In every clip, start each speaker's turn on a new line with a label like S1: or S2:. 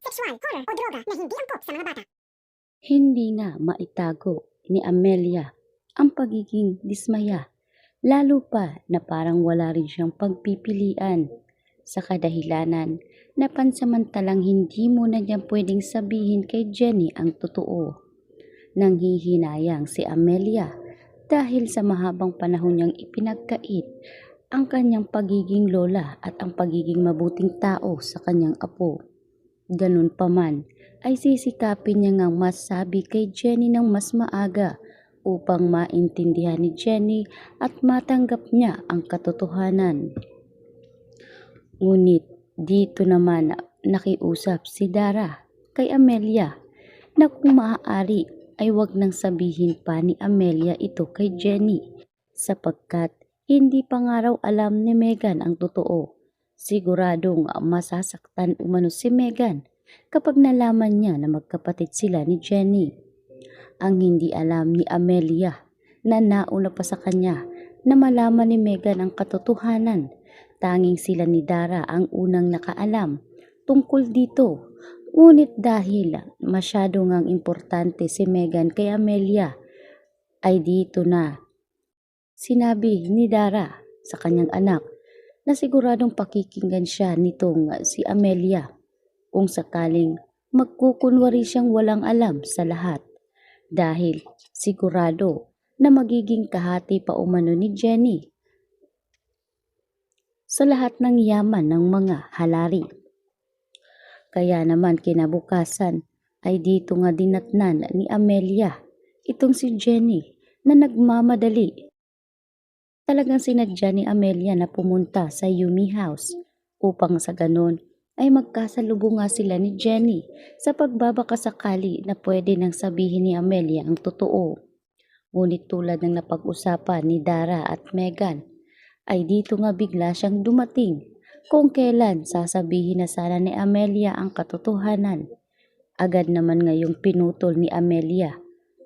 S1: sexual, horror o droga na hindi angkop sa mga bata.
S2: Hindi na maitago ni Amelia ang pagiging dismaya, lalo pa na parang wala rin siyang pagpipilian sa kadahilanan na pansamantalang hindi mo na niya pwedeng sabihin kay Jenny ang totoo. Nanghihinayang si Amelia dahil sa mahabang panahon niyang ipinagkait ang kanyang pagiging lola at ang pagiging mabuting tao sa kanyang apo. Ganun pa man, ay sisikapin niya ngang masabi kay Jenny ng mas maaga upang maintindihan ni Jenny at matanggap niya ang katotohanan. Ngunit dito naman nakiusap si Dara kay Amelia na kung maaari ay wag nang sabihin pa ni Amelia ito kay Jenny sapagkat hindi pa nga raw alam ni Megan ang totoo. Siguradong masasaktan umano si Megan kapag nalaman niya na magkapatid sila ni Jenny. Ang hindi alam ni Amelia na nauna pa sa kanya na malaman ni Megan ang katotohanan. Tanging sila ni Dara ang unang nakaalam tungkol dito. Ngunit dahil masyado ngang importante si Megan kay Amelia, ay dito na sinabi ni Dara sa kanyang anak na siguradong pakikinggan siya nitong si Amelia kung sakaling magkukunwari siyang walang alam sa lahat dahil sigurado na magiging kahati pa umano ni Jenny sa lahat ng yaman ng mga halari. Kaya naman kinabukasan ay dito nga dinatnan ni Amelia itong si Jenny na nagmamadali. Talagang sinadya ni Amelia na pumunta sa Yumi House upang sa ganon ay magkasalubong nga sila ni Jenny sa pagbabakasakali na pwede nang sabihin ni Amelia ang totoo. Ngunit tulad ng napag-usapan ni Dara at Megan, ay dito nga bigla siyang dumating kung kailan sasabihin na sana ni Amelia ang katotohanan. Agad naman ngayong pinutol ni Amelia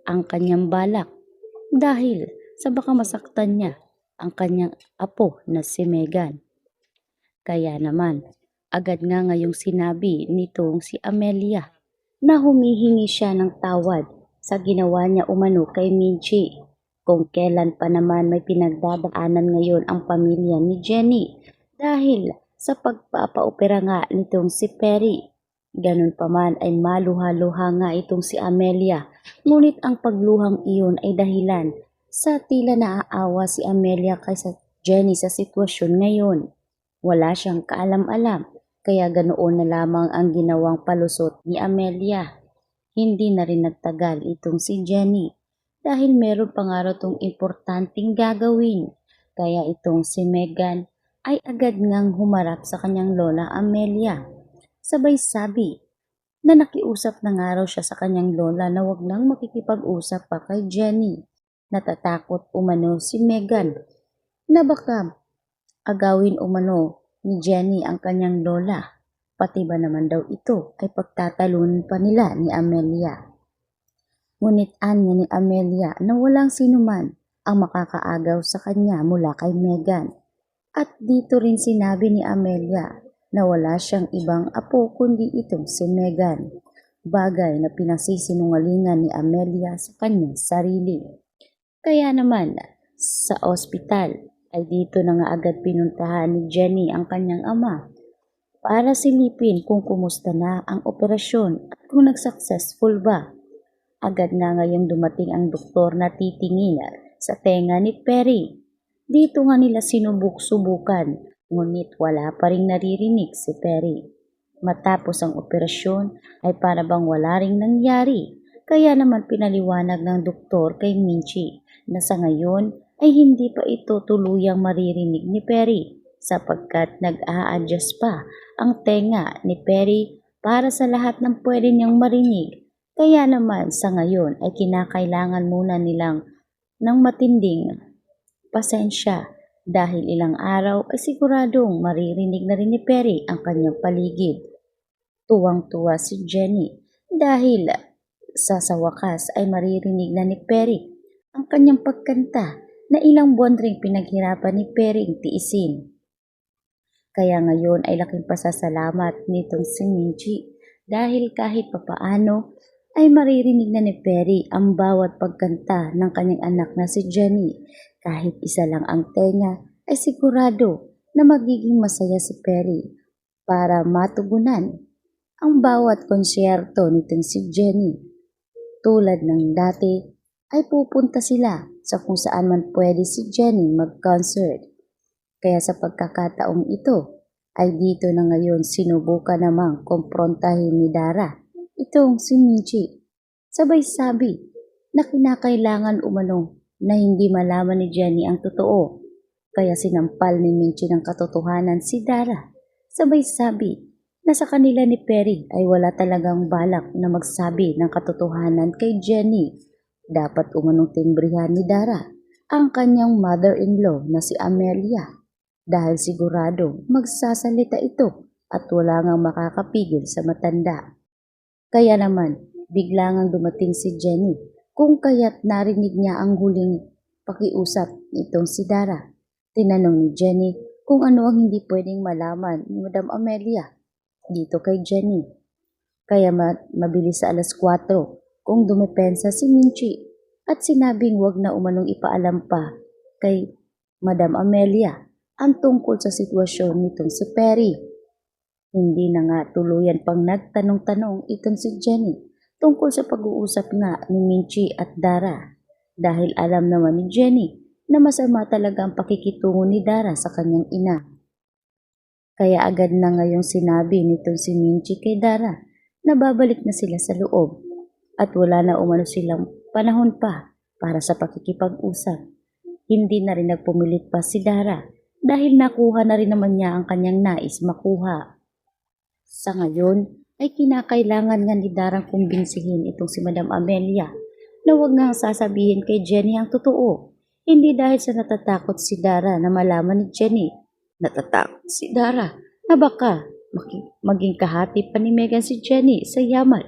S2: ang kanyang balak dahil sa baka masaktan niya ang kanyang apo na si Megan. Kaya naman, agad nga ngayong sinabi nitong si Amelia na humihingi siya ng tawad sa ginawa niya umano kay Minchi. Kung kailan pa naman may pinagdadaanan ngayon ang pamilya ni Jenny dahil sa pagpapaopera nga nitong si Perry. Ganun pa man ay maluha-luha nga itong si Amelia, ngunit ang pagluhang iyon ay dahilan sa tila naaawa si Amelia kay sa Jenny sa sitwasyon ngayon. Wala siyang kaalam-alam, kaya ganoon na lamang ang ginawang palusot ni Amelia. Hindi na rin nagtagal itong si Jenny dahil meron pa nga raw itong importanteng gagawin. Kaya itong si Megan ay agad ngang humarap sa kanyang lola Amelia. Sabay sabi na nakiusap na nga raw siya sa kanyang lola na wag nang makikipag-usap pa kay Jenny. Natatakot umano si Megan na baka agawin umano ni Jenny ang kanyang lola. Pati ba naman daw ito ay pagtatalunan pa nila ni Amelia. Ngunit anya ni Amelia na walang sinuman ang makakaagaw sa kanya mula kay Megan. At dito rin sinabi ni Amelia na wala siyang ibang apo kundi itong si Megan. Bagay na pinasisinungalingan ni Amelia sa kanyang sarili. Kaya naman sa ospital ay dito na nga agad pinuntahan ni Jenny ang kanyang ama para silipin kung kumusta na ang operasyon at kung nag-successful ba. Agad na ngayong dumating ang doktor na titingin sa tenga ni Perry. Dito nga nila sinubuk-subukan, ngunit wala pa ring naririnig si Perry. Matapos ang operasyon ay para bang wala ring nangyari. Kaya naman pinaliwanag ng doktor kay Minchi na sa ngayon ay hindi pa ito tuluyang maririnig ni Perry sapagkat nag-a-adjust pa ang tenga ni Perry para sa lahat ng pwede niyang marinig. Kaya naman sa ngayon ay kinakailangan muna nilang ng matinding pasensya dahil ilang araw ay siguradong maririnig na rin ni Perry ang kanyang paligid. Tuwang-tuwa si Jenny dahil sa wakas ay maririnig na ni Perry ang kanyang pagkanta na ilang buwan ring pinaghirapan ni Perry tiisin. Kaya ngayon ay laking pasasalamat nitong si Minji dahil kahit papaano ay maririnig na ni Perry ang bawat pagkanta ng kanyang anak na si Jenny. Kahit isa lang ang tenga ay sigurado na magiging masaya si Perry para matugunan ang bawat konsyerto nitong si Jenny. Tulad ng dati ay pupunta sila sa kung saan man pwede si Jenny mag-concert. Kaya sa pagkakataong ito ay dito na ngayon sinubukan namang kumprontahin ni Dara itong si Minchi. Sabay sabi na kinakailangan umano na hindi malaman ni Jenny ang totoo. Kaya sinampal ni Minchi ng katotohanan si Dara. Sabay sabi na sa kanila ni Perry ay wala talagang balak na magsabi ng katotohanan kay Jenny. Dapat umanong timbrihan ni Dara ang kanyang mother-in-law na si Amelia dahil sigurado magsasalita ito at wala ngang makakapigil sa matanda. Kaya naman, bigla ngang dumating si Jenny kung kaya't narinig niya ang huling pakiusap nitong si Dara. Tinanong ni Jenny kung ano ang hindi pwedeng malaman ni Madam Amelia dito kay Jenny. Kaya mabilis sa alas 4 kung dumepensa si Minchi at sinabing wag na umanong ipaalam pa kay Madam Amelia ang tungkol sa sitwasyon nitong si Perry. Hindi na nga tuluyan pang nagtanong-tanong itong si Jenny tungkol sa pag-uusap nga ni Minchi at Dara dahil alam naman ni Jenny na masama talaga ang pakikitungo ni Dara sa kanyang ina. Kaya agad na ngayong sinabi nitong si Minchi kay Dara na babalik na sila sa loob at wala na umano silang panahon pa para sa pakikipag-usap. Hindi na rin nagpumilit pa si Dara dahil nakuha na rin naman niya ang kanyang nais makuha. Sa ngayon ay kinakailangan nga ni Darang kumbinsihin itong si Madam Amelia na huwag nga sasabihin kay Jenny ang totoo. Hindi dahil sa natatakot si Dara na malaman ni Jenny. Natatakot si Dara na baka maging kahati pa ni Megan si Jenny sa yaman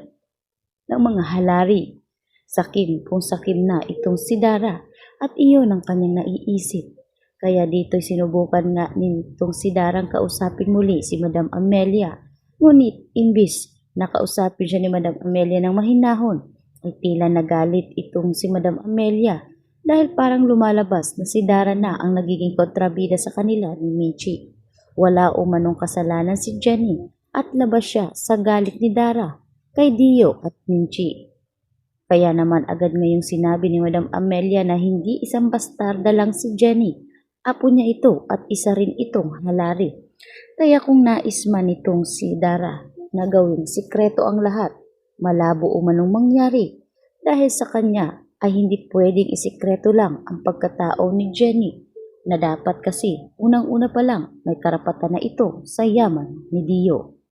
S2: ng mga halari. Sakim kung sakim na itong si Dara at iyon ang kanyang naiisip. Kaya dito'y sinubukan nga nitong si Darang kausapin muli si Madam Amelia. Ngunit imbis na kausapin siya ni Madam Amelia ng mahinahon, ay tila nagalit itong si Madam Amelia dahil parang lumalabas na si Dara na ang nagiging kontrabida sa kanila ni Michi. Wala umanong kasalanan si Jenny at labas siya sa galit ni Dara kay Dio at Michi. Kaya naman agad ngayong sinabi ni Madam Amelia na hindi isang bastarda lang si Jenny. Apo niya ito at isa rin itong halari. Kaya kung nais man itong si Dara na gawing sikreto ang lahat, malabo umanong mangyari dahil sa kanya ay hindi pwedeng isikreto lang ang pagkatao ni Jenny na dapat kasi unang-una pa lang may karapatan na ito sa yaman ni Dio.